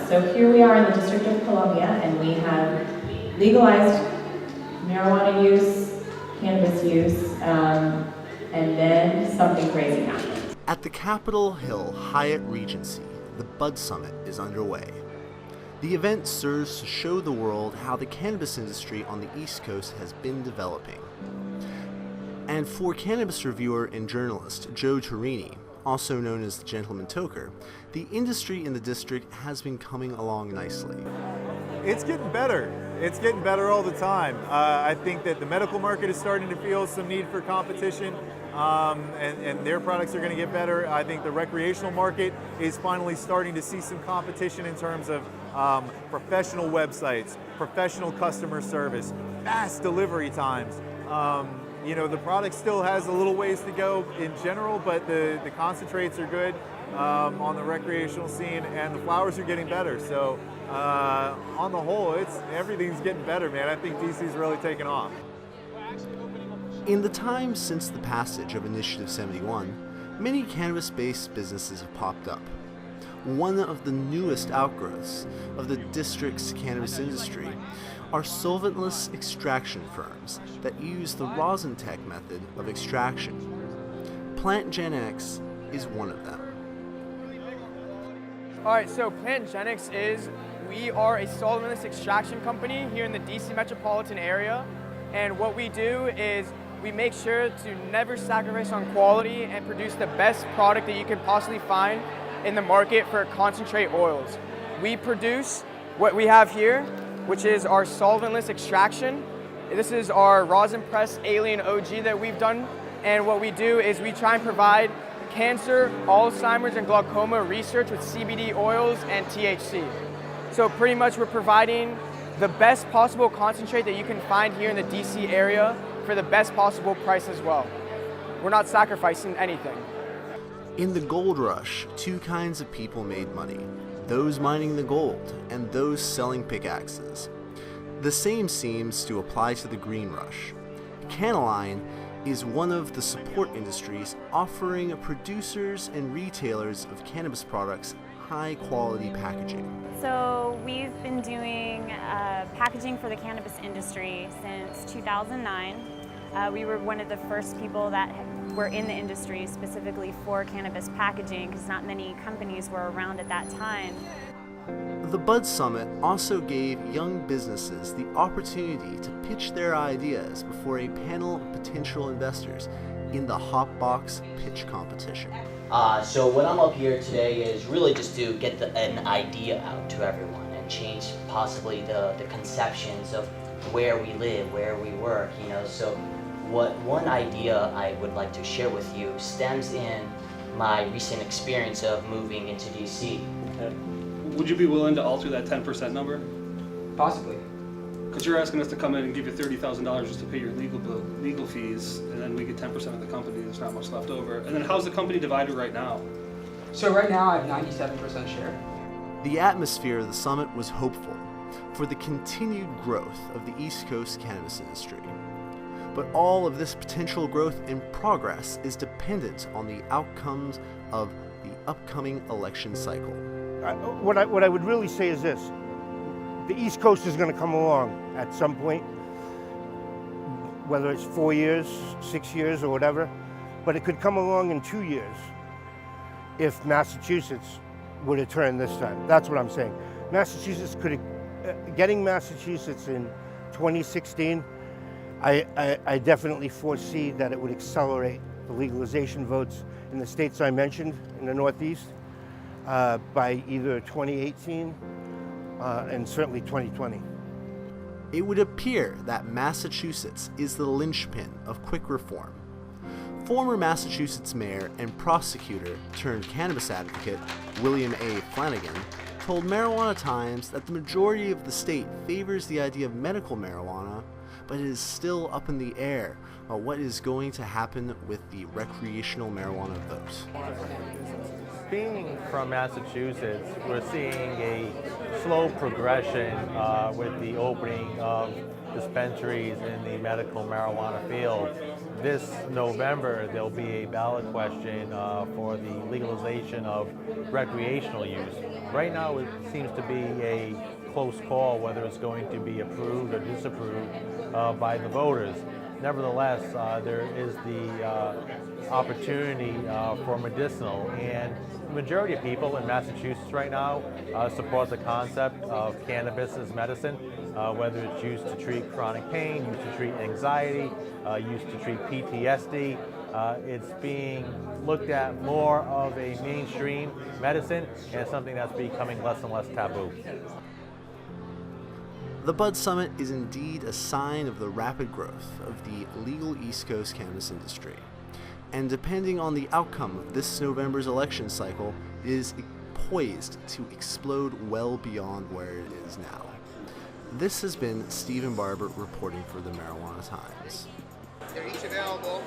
So here we are in the District of Columbia, and we have legalized marijuana use, cannabis use, and then something crazy happened. At the Capitol Hill Hyatt Regency, the Bud Summit is underway. The event serves to show the world how the cannabis industry on the East Coast has been developing. And for cannabis reviewer and journalist Joe Torini, also known as the Gentleman Toker, the industry in the district has been coming along nicely. It's getting better. It's getting better all the time. I think that the medical market is starting to feel some need for competition, and their products are going to get better. I think the recreational market is finally starting to see some competition in terms of professional websites, professional customer service, fast delivery times. You know, the product still has a little ways to go in general, but the concentrates are good on the recreational scene, and the flowers are getting better. So on the whole, everything's getting better, man. I think DC's really taken off. In the time since the passage of Initiative 71, many cannabis-based businesses have popped up. One of the newest outgrowths of the district's cannabis industry are solventless extraction firms that use the Rosentec method of extraction. PlantGenX is one of them. All right, so PlantGenX we are a solventless extraction company here in the DC metropolitan area. And what we do is we make sure to never sacrifice on quality and produce the best product that you can possibly find in the market for concentrate oils. We produce what we have here, which is our solventless extraction. This is our rosin press alien OG that we've done. And what we do is we try and provide cancer, Alzheimer's, and glaucoma research with CBD oils and THC. So pretty much we're providing the best possible concentrate that you can find here in the DC area for the best possible price as well. We're not sacrificing anything. In the gold rush, two kinds of people made money: those mining the gold and those selling pickaxes. The same seems to apply to the green rush. Cannaline is one of the support industries offering producers and retailers of cannabis products high-quality packaging. So we've been doing packaging for the cannabis industry since 2009. We were one of the first people that were in the industry specifically for cannabis packaging, because not many companies were around at that time. The Bud Summit also gave young businesses the opportunity to pitch their ideas before a panel of potential investors in the Hotbox Pitch Competition. So what I'm up here today is really just to get an idea out to everyone and change possibly the conceptions of where we live, where we work, you know. So one idea I would like to share with you stems in my recent experience of moving into DC. Okay. Would you be willing to alter that 10% number? Possibly. Because you're asking us to come in and give you $30,000 just to pay your legal fees, and then we get 10% of the company. There's not much left over. And then how's the company divided right now? So right now I have 97% share. The atmosphere of the summit was hopeful for the continued growth of the East Coast cannabis industry. But all of this potential growth and progress is dependent on the outcomes of the upcoming election cycle. What I would really say is this: the East Coast is going to come along at some point, whether it's 4 years, 6 years, or whatever, but it could come along in 2 years if Massachusetts were to turn this time. That's what I'm saying. Massachusetts getting Massachusetts in 2016, I definitely foresee that it would accelerate the legalization votes in the states I mentioned in the Northeast by either 2018 and certainly 2020. It would appear that Massachusetts is the linchpin of quick reform. Former Massachusetts mayor and prosecutor turned cannabis advocate William A. Flanagan told Marijuana Times that the majority of the state favors the idea of medical marijuana, but it is still up in the air about what is going to happen with the recreational marijuana vote. Being from Massachusetts, we're seeing a slow progression with the opening of dispensaries in the medical marijuana field. this November there'll be a ballot question for the legalization of recreational use. Right now it seems to be a close call whether it's going to be approved or disapproved by the voters. Nevertheless, there is the opportunity for medicinal, and the majority of people in Massachusetts right now support the concept of cannabis as medicine, whether it's used to treat chronic pain, used to treat anxiety, used to treat PTSD. It's being looked at more of a mainstream medicine and something that's becoming less and less taboo. The Bud Summit is indeed a sign of the rapid growth of the legal East Coast cannabis industry, and depending on the outcome of this November's election cycle, is poised to explode well beyond where it is now. This has been Stephen Barber reporting for the Marijuana Times. They're each available